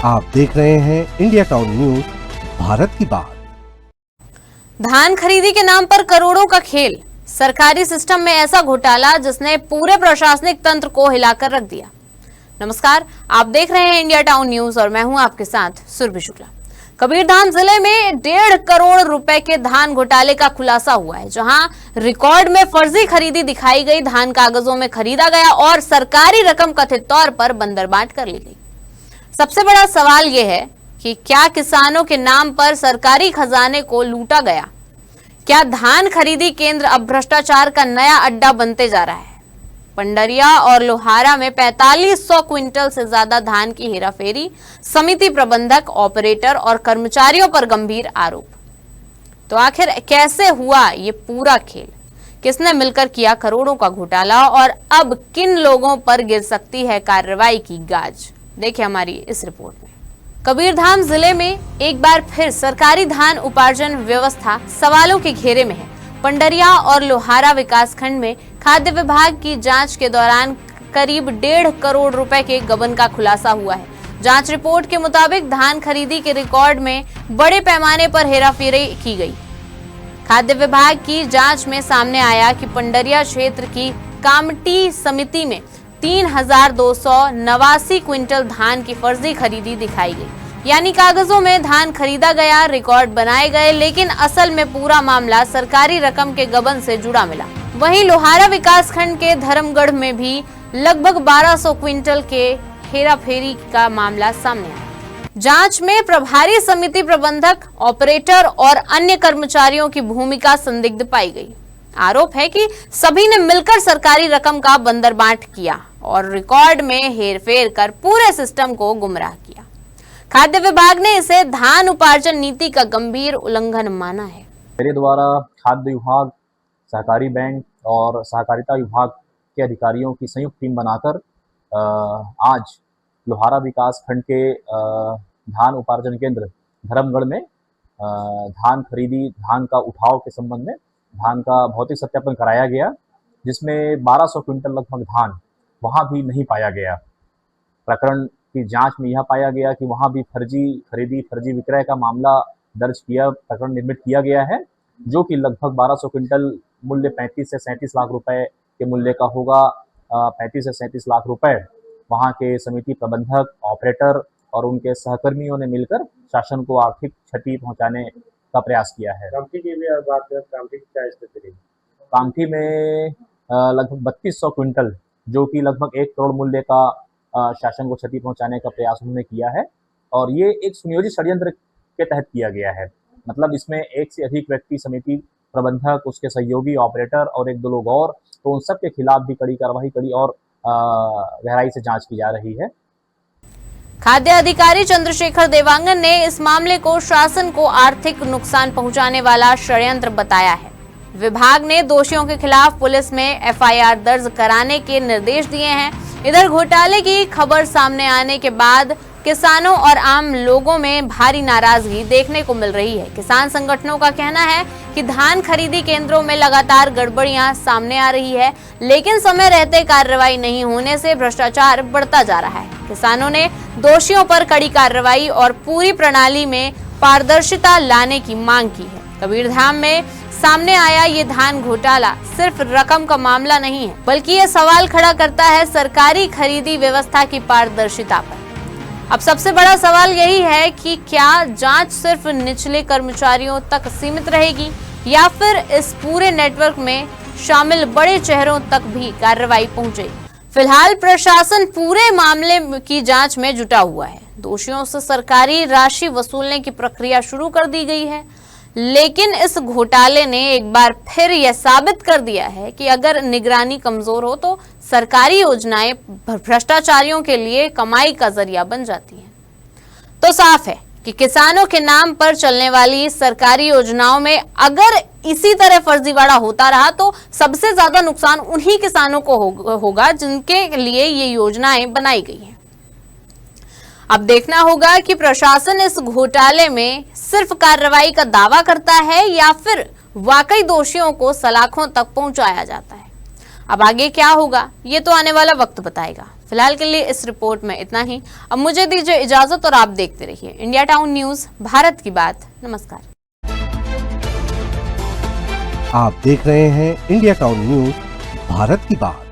आप देख रहे हैं इंडिया टाउन न्यूज, भारत की बात। धान खरीदी के नाम पर करोड़ों का खेल, सरकारी सिस्टम में ऐसा घोटाला जिसने पूरे प्रशासनिक तंत्र को हिलाकर रख दिया। नमस्कार, आप देख रहे हैं इंडिया टाउन न्यूज और मैं हूं आपके साथ सुरभि शुक्ला। कबीरधाम जिले में 1.5 करोड़ रुपए के धान घोटाले का खुलासा हुआ है, जहां रिकॉर्ड में फर्जी खरीदी दिखाई गई, धान कागजों में खरीदा गया और सरकारी रकम कथित तौर पर बंदरबाट कर ली गई। सबसे बड़ा सवाल यह है कि क्या किसानों के नाम पर सरकारी खजाने को लूटा गया? क्या धान खरीदी केंद्र अब भ्रष्टाचार का नया अड्डा बनते जा रहा है? पंडरिया और लोहारा में 4500 क्विंटल से ज्यादा धान की हेराफेरी, समिति प्रबंधक, ऑपरेटर और कर्मचारियों पर गंभीर आरोप। तो आखिर कैसे हुआ ये पूरा खेल? किसने मिलकर किया करोड़ों का घोटाला और अब किन लोगों पर गिर सकती है कार्रवाई की गाज? देखिए हमारी इस रिपोर्ट में। कबीरधाम जिले में एक बार फिर सरकारी धान उपार्जन व्यवस्था सवालों के घेरे में है। पंडरिया और लोहारा विकासखंड में खाद्य विभाग की जांच के दौरान करीब 1.5 करोड़ रुपए के गबन का खुलासा हुआ है। जांच रिपोर्ट के मुताबिक धान खरीदी के रिकॉर्ड में बड़े पैमाने पर हेराफेरी की गई। खाद्य विभाग की जांच में सामने आया कि पंडरिया क्षेत्र की कामटी समिति में 3289 क्विंटल धान की फर्जी खरीदी दिखाई गई, यानी कागजों में धान खरीदा गया, रिकॉर्ड बनाए गए, लेकिन असल में पूरा मामला सरकारी रकम के गबन से जुड़ा मिला। वहीं लोहारा विकासखंड के धर्मगढ़ में भी लगभग 1200 क्विंटल के हेराफेरी का मामला सामने आया। जांच में प्रभारी समिति प्रबंधक, ऑपरेटर और अन्य कर्मचारियों की भूमिका संदिग्ध पाई गई। आरोप है कि सभी ने मिलकर सरकारी रकम का बंदरबाट किया और रिकॉर्ड में हेरफेर कर पूरे सिस्टम को गुमराह किया। खाद्य विभाग ने इसे धान उपार्जन नीति का गंभीर उल्लंघन माना है। मेरे द्वारा खाद्य विभाग, सहकारी बैंक और सहकारिता विभाग के अधिकारियों की संयुक्त टीम बनाकर आज लोहारा विकास खंड के धान उपार्जन केंद्र धर्मगढ़ में धान खरीदी, धान का उठाव के संबंध में धान का भौतिक सत्यापन कराया गया, जिसमें 1200 क्विंटल लगभग धान वहाँ भी नहीं पाया गया। प्रकरण की जांच में यह पाया गया कि वहाँ भी फर्जी खरीदी, फर्जी विक्रय का मामला दर्ज किया, प्रकरण निर्मित किया गया है, जो कि लगभग 1200 क्विंटल मूल्य 35 से 37 लाख रुपए के मूल्य का होगा। 35 से 37 लाख रुपए वहाँ के समिति प्रबंधक, ऑपरेटर और उनके सहकर्मियों ने मिलकर शासन को आर्थिक क्षति पहुँचाने का प्रयास किया है। कामठी की भी बात है, कामठी की क्या स्थिति रही? कामठी में लगभग 3200 क्विंटल, जो कि लगभग 1 करोड़ मूल्य का शासन को क्षति पहुंचाने का प्रयास उन्होंने किया है और ये एक सुनियोजित षड्यंत्र के तहत किया गया है। मतलब इसमें एक से अधिक व्यक्ति, समिति प्रबंधक, उसके सहयोगी, ऑपरेटर और 1-2 लोग और, तो उन सब के खिलाफ भी कड़ी कार्रवाई कड़ी और गहराई से जांच की जा रही है। खाद्य अधिकारी चंद्रशेखर देवांगन ने इस मामले को शासन को आर्थिक नुकसान पहुंचाने वाला षड्यंत्र बताया है। विभाग ने दोषियों के खिलाफ पुलिस में एफआईआर दर्ज कराने के निर्देश दिए हैं। इधर घोटाले की खबर सामने आने के बाद किसानों और आम लोगों में भारी नाराजगी देखने को मिल रही है। किसान संगठनों का कहना है कि धान खरीदी केंद्रों में लगातार गड़बड़ियां सामने आ रही है, लेकिन समय रहते कार्रवाई नहीं होने से भ्रष्टाचार बढ़ता जा रहा है। किसानों ने दोषियों पर कड़ी कार्रवाई और पूरी प्रणाली में पारदर्शिता लाने की मांग की है। कबीरधाम में सामने आया ये धान घोटाला सिर्फ रकम का मामला नहीं है, बल्कि ये सवाल खड़ा करता है सरकारी खरीदी व्यवस्था की पारदर्शिता पर। अब सबसे बड़ा सवाल यही है कि क्या जांच सिर्फ निचले कर्मचारियों तक सीमित रहेगी या फिर इस पूरे नेटवर्क में शामिल बड़े चेहरों तक भी कार्रवाई पहुंचेगी। फिलहाल प्रशासन पूरे मामले की जांच में जुटा हुआ है। दोषियों से सरकारी राशि वसूलने की प्रक्रिया शुरू कर दी गई है, लेकिन इस घोटाले ने एक बार फिर यह साबित कर दिया है कि अगर निगरानी कमजोर हो तो सरकारी योजनाएं भ्रष्टाचारियों के लिए कमाई का जरिया बन जाती हैं। तो साफ है कि किसानों के नाम पर चलने वाली सरकारी योजनाओं में अगर इसी तरह फर्जीवाड़ा होता रहा तो सबसे ज्यादा नुकसान उन्हीं किसानों को होगा जिनके लिए ये योजनाएं बनाई गई हैं। अब देखना होगा कि प्रशासन इस घोटाले में सिर्फ कार्रवाई का दावा करता है या फिर वाकई दोषियों को सलाखों तक पहुंचाया जाता है। अब आगे क्या होगा ये तो आने वाला वक्त बताएगा। फिलहाल के लिए इस रिपोर्ट में इतना ही। अब मुझे दीजिए इजाजत और आप देखते रहिए इंडिया टाउन न्यूज, भारत की बात। नमस्कार। आप देख रहे हैं इंडिया टाउन न्यूज, भारत की बात।